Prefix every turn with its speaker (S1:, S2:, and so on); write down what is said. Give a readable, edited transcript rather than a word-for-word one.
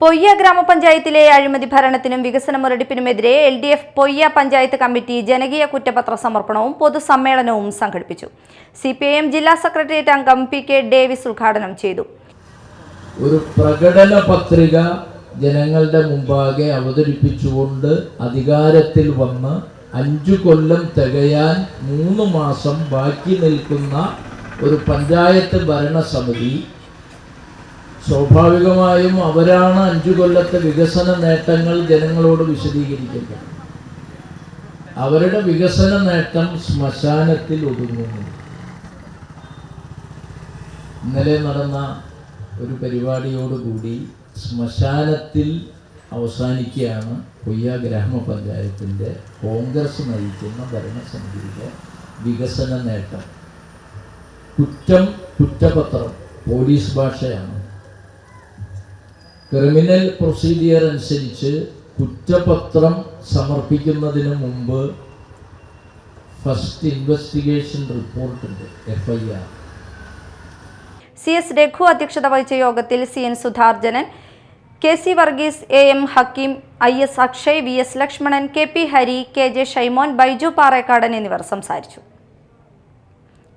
S1: പൊയ്യ ഗ്രാമപഞ്ചായത്തിലെ അഴിമതി ഭരണത്തിനും വികസന മുരടിപ്പിനുമെതിരെ LDF പൊയ്യ പഞ്ചായത്ത് കമ്മിറ്റി ജനകീയ കുറ്റപത്ര സമർപ്പണവും പൊതുസമ്മേളനവും സംഘടിപ്പിച്ചു. CPIM ജില്ലാ സെക്രട്ടേറിയറ്റ് അംഗം PK ഡേവിസ് ഉദ്ഘാടനം ചെയ്തു.
S2: ഒരു പ്രകടന പത്രിക ജനങ്ങളുടെ മുമ്പാകെ അവതരിപ്പിച്ചുകൊണ്ട് അധികാരത്തിൽ വന്ന് 5 കൊല്ലം തികയാൻ 3 മാസം ബാക്കി നിൽക്കുന്ന ഒരു പഞ്ചായത്ത് ഭരണസമിതി സ്വാഭാവികമായും അവരാണ് 5 കൊല്ലത്തെ വികസന നേട്ടങ്ങൾ ജനങ്ങളോട് വിശദീകരിക്കുന്നത്. അവരുടെ വികസന നേട്ടം ശ്മശാനത്തിൽ ഒതുങ്ങുന്നു. ഇന്നലെ നടന്ന ഒരു പരിപാടിയോടുകൂടി ശ്മശാനത്തിൽ അവസാനിക്കുകയാണ് പൊയ്യ ഗ്രാമപഞ്ചായത്തിൻ്റെ കോൺഗ്രസ് നയിക്കുന്ന ഭരണസമിതിയുടെ വികസന നേട്ടം. കുറ്റപത്രം പോലീസ് ഭാഷയാണ്. ക്രിമിനൽ പ്രൊസീജിയർ അനുസരിച്ച് കുറ്റപത്രം സമർപ്പിക്കുന്നതിന് മുമ്പ് ഫസ്റ്റ് ഇൻവെസ്റ്റിഗേഷൻ റിപ്പോർട്ടുണ്ട്, FIR.
S1: CS രഘു അധ്യക്ഷത വഹിച്ച യോഗത്തിൽ CN സുധാർജനൻ, KC Varghese, AM Hakeem, IS Akshay, VS Lakshmanan, KP Hari, KJ Shymon, Baiju Parekkadan എന്നിവർ സംസാരിച്ചു.